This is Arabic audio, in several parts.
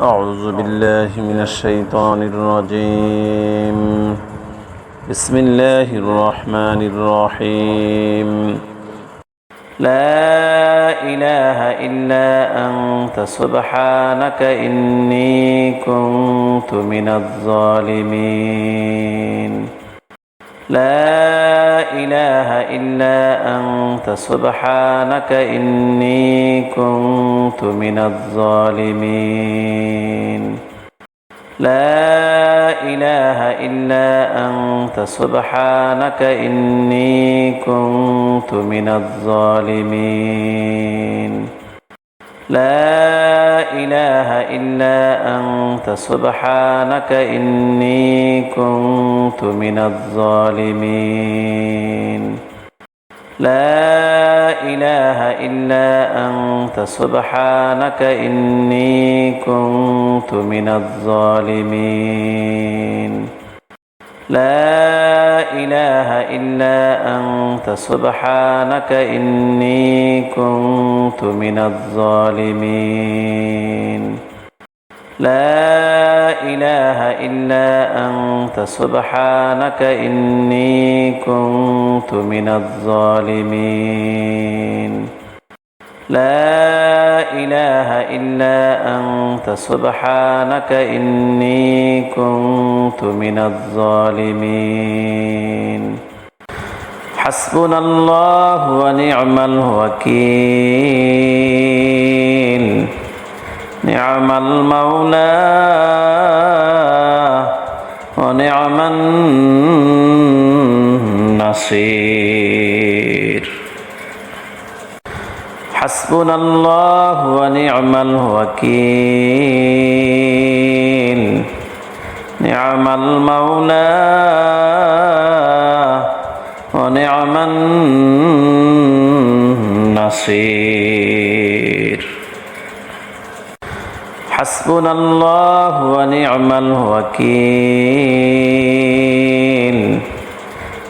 أعوذ بالله من الشيطان الرجيم. بسم الله الرحمن الرحيم. لا إله إلا أنت سبحانك إني كنت من الظالمين. لا إله إلا أنت سبحانك إني كنت من الظالمين. لا إله إلا أنت سبحانك إني كنت من الظالمين. لا إله إلا أنت سبحانك إني كنت من الظالمين. لا إله إلا أنت سبحانك إني كنت من الظالمين. لا إله إلا أنت سبحانك إني كنت من الظالمين. لا إله إلا أنت سبحانك إني كنت من الظالمين. لا إله إلا أنت سبحانك إني كنت من الظالمين. حسبنا الله ونعم الوكيل. نعم المولى ونعم النصير. حسبنا الله ونعم الوكيل. نعم المولى ونعم النصير. حسبنا الله ونعم الوكيل.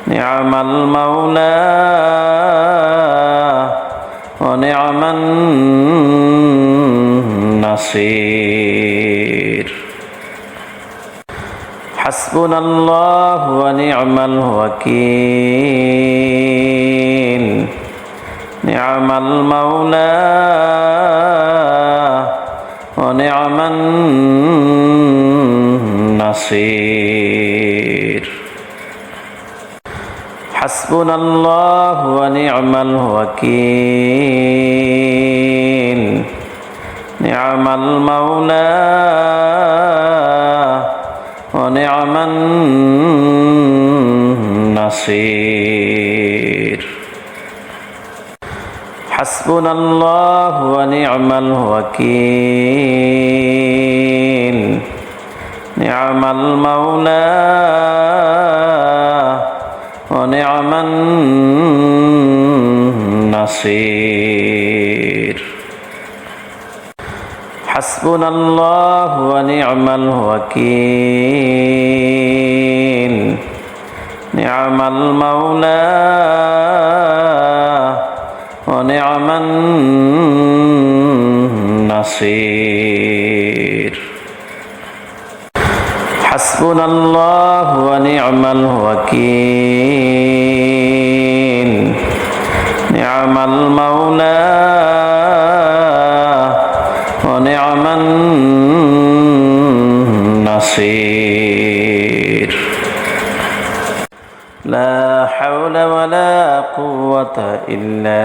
نعم المولى ونعم النصير. حسبنا الله ونعم الوكيل. نعم المولى ونعم النصير. حسبنا الله ونعم الوكيل. نعم المولى ونعم النصير. حسبنا الله ونعم الوكيل. نعم المولى ونعم النصير. حسبنا الله ونعم الوكيل. نعم المولى ونعم النصير. حسبنا الله ونعم الوكيل. نعم المولى ونعم النصير. لا حول ولا قوة إلا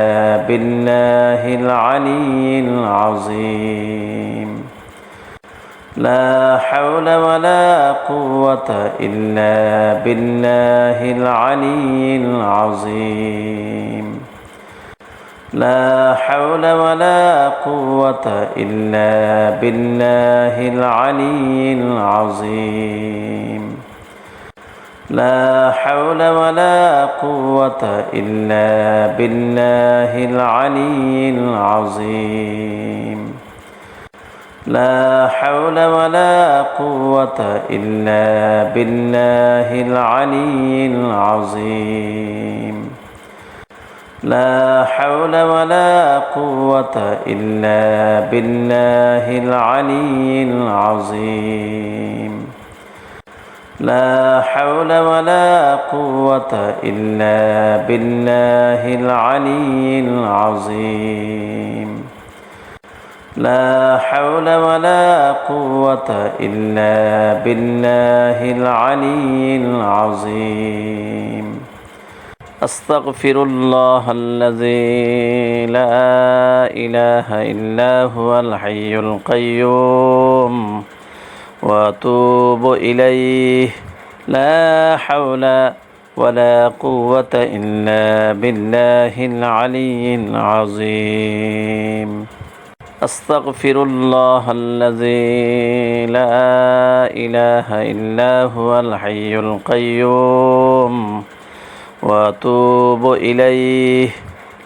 بالله العلي العظيم. لا حول ولا قوة إلا بالله العلي العظيم. لا حول ولا قوة إلا بالله العلي العظيم. لا حول ولا قوة إلا بالله العلي العظيم. لا حول ولا قوة إلا بالله العلي العظيم. لا حول ولا قوة إلا بالله العلي العظيم لا حول ولا قوة إلا بالله العلي العظيم لا حول ولا قوة إلا بالله العلي العظيم أستغفر الله الذي لا إله إلا هو الحي القيوم وأتوب إليه لا حول ولا قوة إلا بالله العلي العظيم أستغفر الله الذي لا إله إلا هو الحي القيوم وأتوب إليه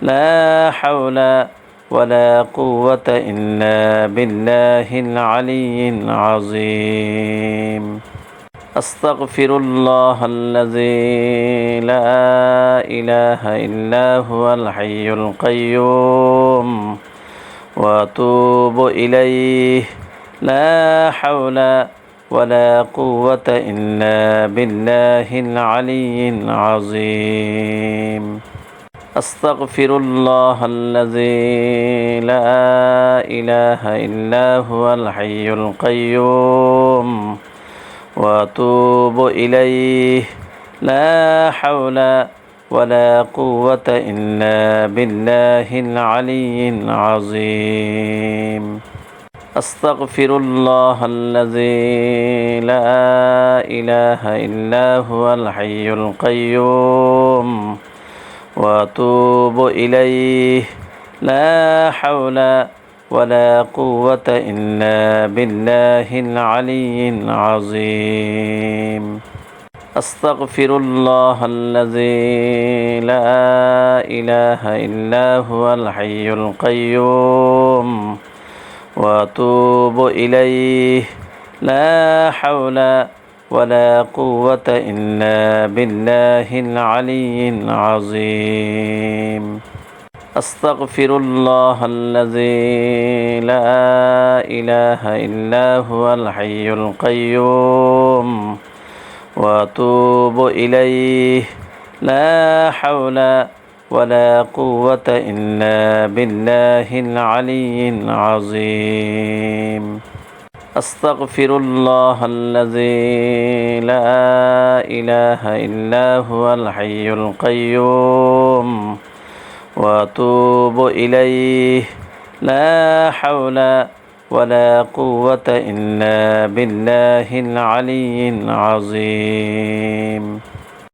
لا حول ولا قوة إلا بالله العلي العظيم أستغفر الله الذي لا إله إلا هو الحي القيوم وأتوب إليه لا حول ولا قوة إلا بالله العلي العظيم أستغفر الله الذي لا إله إلا هو الحي القيوم وأتوب إليه لا حول ولا قوة إلا بالله العلي العظيم أستغفر الله الذي لا إله إلا هو الحي القيوم وأتوب إليه لا حول ولا قوة إلا بالله العلي العظيم أستغفر الله الذي لا إله إلا هو الحي القيوم وأتوب إليه لا حول ولا قوة إلا بالله العلي العظيم أستغفر الله الذي لا إله إلا هو الحي القيوم وأتوب إليه لا حول ولا قوة إلا بالله العلي العظيم أستغفر الله الذي لا إله إلا هو الحي القيوم وأتوب إليه لا حول ولا قوة إلا بالله العلي العظيم